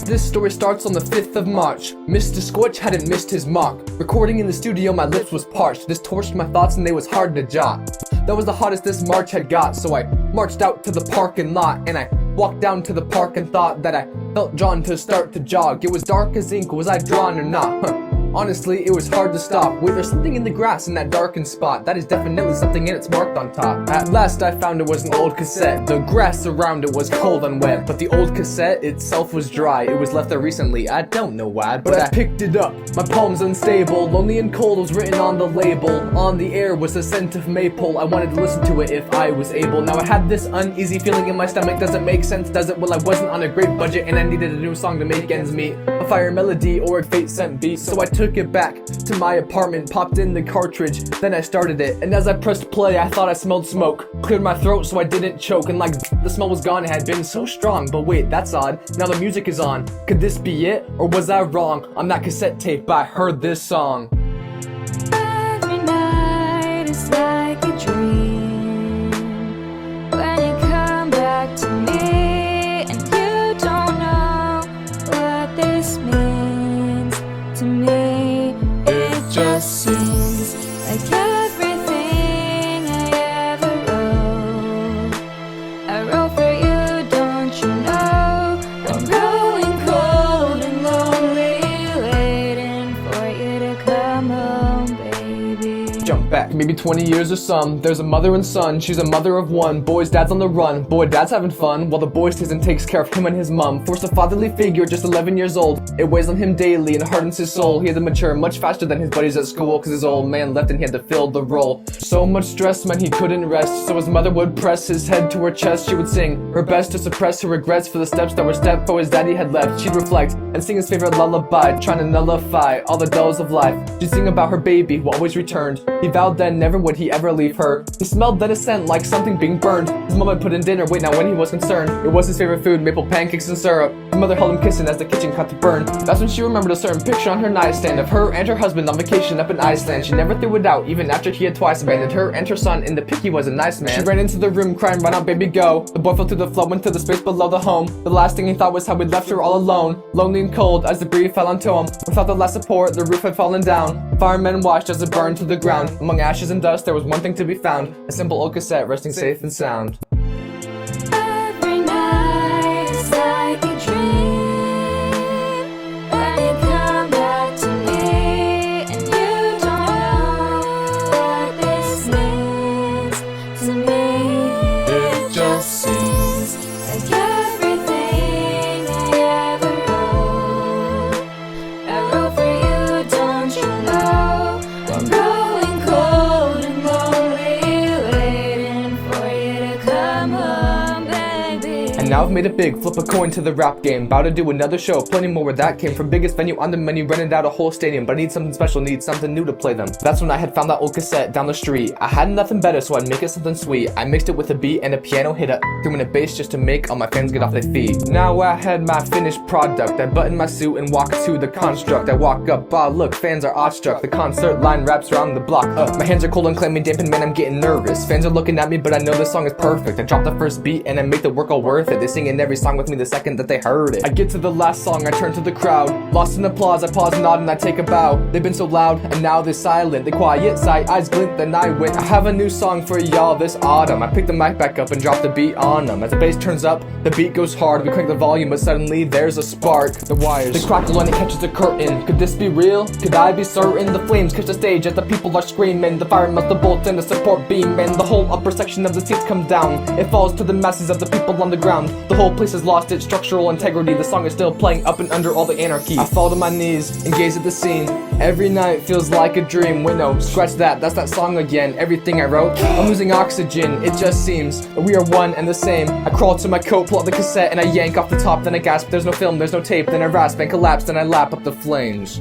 This story starts on the 5th of March. Mr. Scorch hadn't missed his mark. Recording in the studio, my lips was parched. This torched my thoughts and they was hard to jot. That was the hottest this March had got, so I marched out to the parking lot. And I walked down to the park and thought that I felt drawn to start to jog. It was dark as ink, was I drawn or not? Honestly, it was hard to stop. Wait, there's something in the grass in that darkened spot. That is definitely something and it's marked on top. At last I found it was an old cassette. The grass around it was cold and wet, but the old cassette itself was dry. It was left there recently, I don't know why, but I picked it up. My palms unstable, lonely and cold was written on the label. On the air was the scent of maple. I wanted to listen to it if I was able. Now I had this uneasy feeling in my stomach. Does it make sense? Does it? Well, I wasn't on a great budget and I needed a new song to make ends meet. A fire melody or a fate sent beat. So I took it back to my apartment, popped in the cartridge, then I started it. And as I pressed play, I thought I smelled smoke. Cleared my throat so I didn't choke, and like the smell was gone, it had been so strong. But wait, that's odd, now the music is on. Could this be it, or was I wrong? On that cassette tape I heard this song. Every night is like a dream when you come back to me, and you don't know what this means to me. It just seems like everything I ever wrote, I wrote for you, don't you know? I'm growing cold and lonely, waiting for you to come home, baby. Jump back, maybe 20 years or some. There's a mother and son, she's a mother of one. Boy's dad's on the run, boy dad's having fun, while the boy stays and takes care of him and his mom. Forced a fatherly figure, just 11 years old. It weighs on him daily and hardens his soul. He had to mature much faster than his buddies at school, cause his old man left and he had to fill the role. So much stress meant he couldn't rest, so his mother would press his head to her chest. She would sing her best to suppress her regrets for the steps that were stepped for his daddy had left. She'd reflect and sing his favorite lullaby, trying to nullify all the dulls of life. She'd sing about her baby who always returned. He vowed then never would he ever leave her. He smelled then a scent like something being burned. His mom had put in dinner, wait, now when he was concerned, it was his favorite food, maple pancakes and syrup. His mother held him kissing as the kitchen caught to burn. That's when she remembered a certain picture on her nightstand of her and her husband on vacation up in Iceland. She never threw it out, even after he had twice abandoned her and her son in the pic. He was a nice man. She ran into the room crying, run out baby go. The boy fell through the floor, went to the space below the home. The last thing he thought was how we'd left her all alone, lonely and cold as debris fell onto him. Without the last support, the roof had fallen down. Firemen watched as it burned to the ground. Among ashes and dust there was one thing to be found, a simple old cassette resting safe and sound. Every night is like a dream when you come back to me, and you don't know what this means to me. It just seems like everything I ever wrote, I wrote for you, don't you know? I'm growing cold and lonely, waiting for you to come home, baby. And now I've made it big, flip a coin to the rap game. About to do another show, plenty more where that came from. Biggest venue on the menu, rented out a whole stadium. But I need something special, need something new to play them. That's when I had found that old cassette down the street. I had nothing better, so I'd make it something sweet. I mixed it with a beat and a piano hit, a 3-minute bass just to make all my fans get off their feet. Now I had my finished product. I button my suit and walk to the construct. I walk up, ah look, fans are awestruck. The concert line wraps around the block. My hands are cold and clammy, damp, and man, I'm getting nervous. Fans are looking at me, but I know this song is perfect. I drop the first beat and I make the work all worth it. They sing in every song with me the second that they heard it. I get to the last song, I turn to the crowd. Lost in applause, I pause and nod and I take a bow. They've been so loud and now they're silent. They quiet, sigh, eyes glint, then I went. I have a new song for y'all this autumn. I pick the mic back up and drop the beat on them. As the bass turns up, the beat goes hard. We crank the volume, but suddenly there's a spark. The wires, they crackle and it catches the curtain. Could this be real? Could I be certain? The flames catch the stage as the people are screaming. The fire must the bolt and the support beam, and the whole upper section of the seats comes down. It falls to the masses of the people on the ground. The whole place has lost its structural integrity. The song is still playing up and under all the anarchy. I fall to my knees and gaze at the scene. Every night feels like a dream. Wait, no, scratch that, that's that song again. Everything I wrote, I'm losing oxygen. It just seems that we are one and the same. I crawl to my coat, pull out the cassette, and I yank off the top. Then I gasp, there's no film, there's no tape. Then I rasp and collapse, then I lap up the flames.